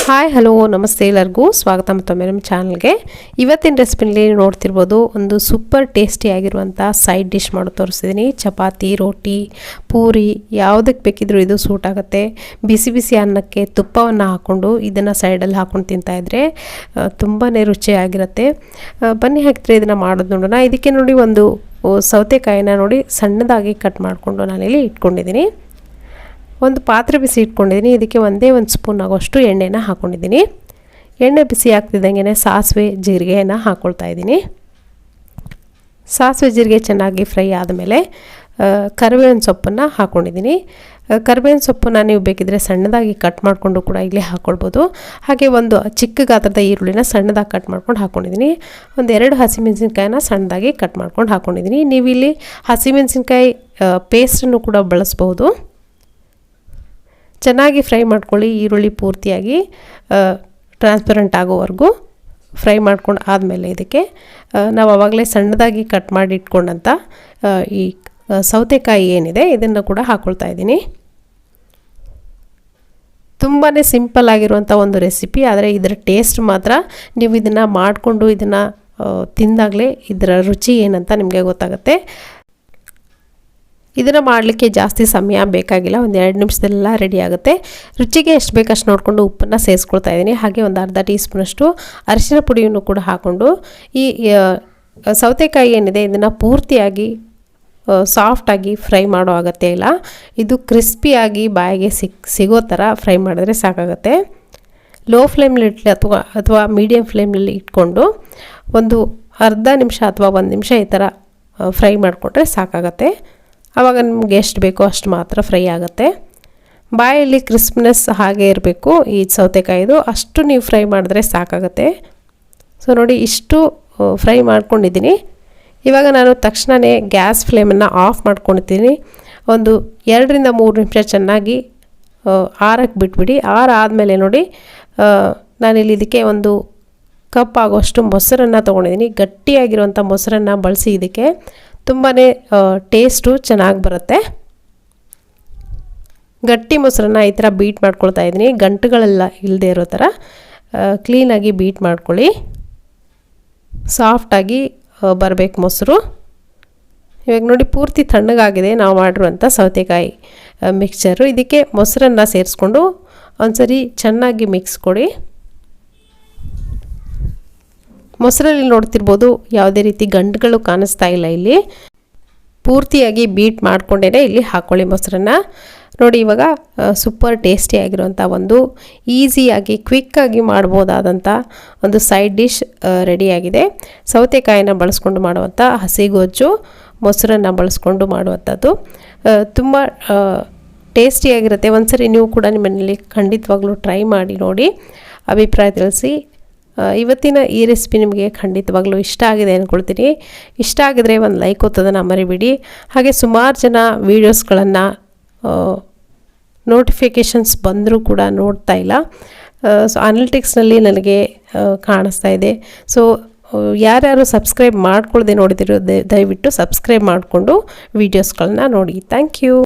Hi hello ನಮಸ್ತೆ ಎಲ್ಲರಿಗೂ ಸ್ವಾಗತ ಮತ್ತೊಮ್ಮೆ ನಮ್ಮ ಚಾನಲ್ಗೆ. ಇವತ್ತಿನ ರೆಸಿಪಿನಲ್ಲಿ ನೋಡ್ತಿರ್ಬೋದು ಒಂದು ಸೂಪರ್ ಟೇಸ್ಟಿ ಆಗಿರುವಂಥ ಸೈಡ್ ಡಿಶ್ ಮಾಡಿ ತೋರಿಸಿದ್ದೀನಿ. ಚಪಾತಿ, ರೋಟಿ, ಪೂರಿ ಯಾವುದಕ್ಕೆ ಬೇಕಿದ್ರೂ ಇದು ಸೂಟ್ ಆಗುತ್ತೆ. ಬಿಸಿ ಬಿಸಿ ಅನ್ನಕ್ಕೆ ತುಪ್ಪವನ್ನು ಹಾಕ್ಕೊಂಡು ಇದನ್ನು ಸೈಡಲ್ಲಿ ಹಾಕ್ಕೊಂಡು ತಿಂತಾಯಿದ್ರೆ ತುಂಬಾ ರುಚಿಯಾಗಿರುತ್ತೆ. ಬನ್ನಿ ಹಾಕಿದ್ರೆ ಇದನ್ನು ಮಾಡೋದು ನೋಡೋಣ. ಇದಕ್ಕೆ ನೋಡಿ ಒಂದು ಸೌತೆಕಾಯಿನ ನೋಡಿ ಸಣ್ಣದಾಗಿ ಕಟ್ ಮಾಡಿಕೊಂಡು ನಾನಿಲ್ಲಿ ಇಟ್ಕೊಂಡಿದ್ದೀನಿ. ಒಂದು ಪಾತ್ರೆ ಬಿಸಿ ಇಟ್ಕೊಂಡಿದ್ದೀನಿ. ಇದಕ್ಕೆ ಒಂದೇ ಒಂದು ಸ್ಪೂನ್ ಆಗೋಷ್ಟು ಎಣ್ಣೆನ ಹಾಕ್ಕೊಂಡಿದ್ದೀನಿ. ಎಣ್ಣೆ ಬಿಸಿ ಆಗ್ತಿದ್ದಂಗೆ ಸಾಸಿವೆ ಜೀರಿಗೆನ ಹಾಕ್ಕೊಳ್ತಾ ಇದ್ದೀನಿ. ಸಾಸಿವೆ ಜೀರಿಗೆ ಚೆನ್ನಾಗಿ ಫ್ರೈ ಆದಮೇಲೆ ಕರಿಬೇವಿನ ಸೊಪ್ಪನ್ನು ಹಾಕ್ಕೊಂಡಿದ್ದೀನಿ. ಕರಿಬೇವಿನ ಸೊಪ್ಪನ್ನು ನೀವು ಬೇಕಿದ್ರೆ ಸಣ್ಣದಾಗಿ ಕಟ್ ಮಾಡಿಕೊಂಡು ಕೂಡ ಇಲ್ಲಿ ಹಾಕ್ಕೊಳ್ಬೋದು. ಹಾಗೆ ಒಂದು ಚಿಕ್ಕ ಗಾತ್ರದ ಈರುಳ್ಳಿನ ಸಣ್ಣದಾಗಿ ಕಟ್ ಮಾಡ್ಕೊಂಡು ಹಾಕ್ಕೊಂಡಿದ್ದೀನಿ. ಒಂದು 2 ಹಸಿಮೆಣಸಿನ್ಕಾಯಿನ ಸಣ್ಣದಾಗಿ ಕಟ್ ಮಾಡ್ಕೊಂಡು ಹಾಕ್ಕೊಂಡಿದ್ದೀನಿ. ನೀವು ಇಲ್ಲಿ ಹಸಿಮೆಣಸಿನ್ಕಾಯಿ ಪೇಸ್ಟನ್ನು ಕೂಡ ಬಳಸ್ಬೋದು. ಚೆನ್ನಾಗಿ ಫ್ರೈ ಮಾಡ್ಕೊಳ್ಳಿ. ಈರುಳ್ಳಿ ಪೂರ್ತಿಯಾಗಿ ಟ್ರಾನ್ಸ್ಪರೆಂಟ್ ಆಗೋವರೆಗೂ ಫ್ರೈ ಮಾಡ್ಕೊಂಡು ಆದಮೇಲೆ ಇದಕ್ಕೆ ನಾವು ಆವಾಗಲೇ ಸಣ್ಣದಾಗಿ ಕಟ್ ಮಾಡಿ ಇಟ್ಕೊಂಡಂಥ ಈ ಸೌತೆಕಾಯಿ ಏನಿದೆ ಇದನ್ನು ಕೂಡ ಹಾಕ್ಕೊಳ್ತಾ ಇದ್ದೀನಿ. ತುಂಬಾ ಸಿಂಪಲ್ ಆಗಿರುವಂಥ ಒಂದು ರೆಸಿಪಿ, ಆದರೆ ಇದರ ಟೇಸ್ಟ್ ಮಾತ್ರ ನೀವು ಇದನ್ನು ಮಾಡಿಕೊಂಡು ಇದನ್ನು ತಿಂದಾಗಲೇ ಇದರ ರುಚಿ ಏನಂತ ನಿಮಗೆ ಗೊತ್ತಾಗುತ್ತೆ. ಇದನ್ನು ಮಾಡಲಿಕ್ಕೆ ಜಾಸ್ತಿ ಸಮಯ ಬೇಕಾಗಿಲ್ಲ, ಒಂದು 2 ನಿಮಿಷದೆಲ್ಲ ರೆಡಿ ಆಗುತ್ತೆ. ರುಚಿಗೆ ಎಷ್ಟು ಬೇಕಷ್ಟು ನೋಡಿಕೊಂಡು ಉಪ್ಪನ್ನು ಸೇರಿಸ್ಕೊಳ್ತಾ ಇದ್ದೀನಿ. ಹಾಗೆ ಒಂದು ಅರ್ಧ ಟೀ ಸ್ಪೂನಷ್ಟು ಅರಿಶಿನ ಪುಡಿಯನ್ನು ಕೂಡ ಹಾಕ್ಕೊಂಡು ಈ ಸೌತೆಕಾಯಿ ಏನಿದೆ ಇದನ್ನು ಪೂರ್ತಿಯಾಗಿ ಸಾಫ್ಟಾಗಿ ಫ್ರೈ ಮಾಡೋ ಅಗತ್ಯ ಇಲ್ಲ. ಇದು ಕ್ರಿಸ್ಪಿಯಾಗಿ ಬಾಯಿಗೆ ಸಿಗೋ ಥರ ಫ್ರೈ ಮಾಡಿದ್ರೆ ಸಾಕಾಗುತ್ತೆ. ಲೋ ಫ್ಲೇಮ್ನಲ್ಲಿ ಇಟ್ಲಿ ಅಥವಾ ಮೀಡಿಯಮ್ ಫ್ಲೇಮ್ನಲ್ಲಿ ಇಟ್ಕೊಂಡು ಒಂದು ಅರ್ಧ ನಿಮಿಷ ಅಥವಾ 1 ನಿಮಿಷ ಈ ಥರ ಫ್ರೈ ಮಾಡಿಕೊಂಡ್ರೆ ಸಾಕಾಗತ್ತೆ. ಆವಾಗ ನಿಮಗೆ ಎಷ್ಟು ಬೇಕೋ ಅಷ್ಟು ಮಾತ್ರ ಫ್ರೈ ಆಗುತ್ತೆ. ಬಾಯಲ್ಲಿ ಕ್ರಿಸ್ಪ್ನೆಸ್ ಹಾಗೆ ಇರಬೇಕು ಈ ಸೌತೆಕಾಯಿದು, ಅಷ್ಟು ನೀವು ಫ್ರೈ ಮಾಡಿದ್ರೆ ಸಾಕಾಗುತ್ತೆ. ಸೊ ನೋಡಿ ಇಷ್ಟು ಫ್ರೈ ಮಾಡ್ಕೊಂಡಿದ್ದೀನಿ. ಇವಾಗ ನಾನು ತಕ್ಷಣವೇ ಗ್ಯಾಸ್ ಫ್ಲೇಮನ್ನು ಆಫ್ ಮಾಡ್ಕೊಳ್ತೀನಿ. ಒಂದು 2 ರಿಂದ 3 ನಿಮಿಷ ಚೆನ್ನಾಗಿ ಆರಕ್ಕೆ ಬಿಟ್ಬಿಡಿ. ಆದಮೇಲೆ ನೋಡಿ ನಾನಿಲ್ಲಿ ಇದಕ್ಕೆ ಒಂದು ಕಪ್ ಆಗೋಷ್ಟು ಮೊಸರನ್ನು ತೊಗೊಂಡಿದ್ದೀನಿ. ಗಟ್ಟಿಯಾಗಿರುವಂಥ ಮೊಸರನ್ನು ಬಳಸಿ ಇದಕ್ಕೆ ತುಂಬಾ ಟೇಸ್ಟು ಚೆನ್ನಾಗಿ ಬರುತ್ತೆ. ಗಟ್ಟಿ ಮೊಸರನ್ನು ಈ ಥರ ಬೀಟ್ ಮಾಡ್ಕೊಳ್ತಾ ಇದ್ದೀನಿ. ಗಂಟುಗಳೆಲ್ಲ ಇಲ್ಲದೆ ಇರೋ ಥರ ಕ್ಲೀನಾಗಿ ಬೀಟ್ ಮಾಡ್ಕೊಳ್ಳಿ. ಸಾಫ್ಟಾಗಿ ಬರಬೇಕು ಮೊಸರು. ಇವಾಗ ನೋಡಿ ಪೂರ್ತಿ ತಣ್ಣಗಾಗಿದೆ ನಾವು ಮಾಡಿರುವಂಥ ಸೌತೆಕಾಯಿ ಮಿಕ್ಸ್ಚರು. ಇದಕ್ಕೆ ಮೊಸರನ್ನು ಸೇರಿಸ್ಕೊಂಡು ಒಂದ್ಸರಿ ಚೆನ್ನಾಗಿ ಮಿಕ್ಸ್ ಕೊಡಿ. ಮೊಸರಲ್ಲಿ ನೋಡ್ತಿರ್ಬೋದು ಯಾವುದೇ ರೀತಿ ಗಂಟುಗಳು ಕಾಣಿಸ್ತಾ ಇಲ್ಲ. ಇಲ್ಲಿ ಪೂರ್ತಿಯಾಗಿ ಬೀಟ್ ಮಾಡಿಕೊಂಡೇ ಇಲ್ಲಿ ಹಾಕ್ಕೊಳ್ಳಿ ಮೊಸರನ್ನು. ನೋಡಿ ಇವಾಗ ಸೂಪರ್ ಟೇಸ್ಟಿ ಆಗಿರುವಂಥ ಒಂದು ಈಸಿಯಾಗಿ ಕ್ವಿಕ್ಕಾಗಿ ಮಾಡ್ಬೋದಾದಂಥ ಒಂದು ಸೈಡ್ ಡಿಶ್ ರೆಡಿಯಾಗಿದೆ. ಸೌತೆಕಾಯಿನ ಬಳಸ್ಕೊಂಡು ಮಾಡುವಂಥ ಹಸಿಗೊಜ್ಜು ಮೊಸರನ್ನು ಬಳಸ್ಕೊಂಡು ಮಾಡುವಂಥದ್ದು ತುಂಬ ಟೇಸ್ಟಿಯಾಗಿರುತ್ತೆ. ಒಂದ್ಸರಿ ನೀವು ಕೂಡ ನಿಮ್ಮನೇಲಿ ಖಂಡಿತವಾಗ್ಲೂ ಟ್ರೈ ಮಾಡಿ ನೋಡಿ, ಅಭಿಪ್ರಾಯ ತಿಳಿಸಿ. ಇವತ್ತಿನ ಈ ರೆಸಿಪಿ ನಿಮಗೆ ಖಂಡಿತವಾಗ್ಲೂ ಇಷ್ಟ ಆಗಿದೆ ಅಂದ್ಕೊಳ್ತೀನಿ. ಇಷ್ಟ ಆಗಿದ್ರೆ ಒಂದು ಲೈಕ್ ಒತ್ತೋದನ್ನು ಮರಿಬೇಡಿ. ಹಾಗೆ ಸುಮಾರು ಜನ ವೀಡಿಯೋಸ್ಗಳನ್ನು ನೋಟಿಫಿಕೇಷನ್ಸ್ ಬಂದರೂ ಕೂಡ ನೋಡ್ತಾ ಇಲ್ಲ. ಸೊ ಅನಲಿಟಿಕ್ಸ್ನಲ್ಲಿ ನನಗೆ ಕಾಣಿಸ್ತಾ ಇದೆ. ಸೊ ಯಾರ್ಯಾರು ಸಬ್ಸ್ಕ್ರೈಬ್ ಮಾಡ್ಕೊಳ್ಳದೆ ನೋಡಿದಿರೋ ದಯವಿಟ್ಟು ಸಬ್ಸ್ಕ್ರೈಬ್ ಮಾಡಿಕೊಂಡು ವೀಡಿಯೋಸ್ಗಳನ್ನ ನೋಡಿ. Thank you.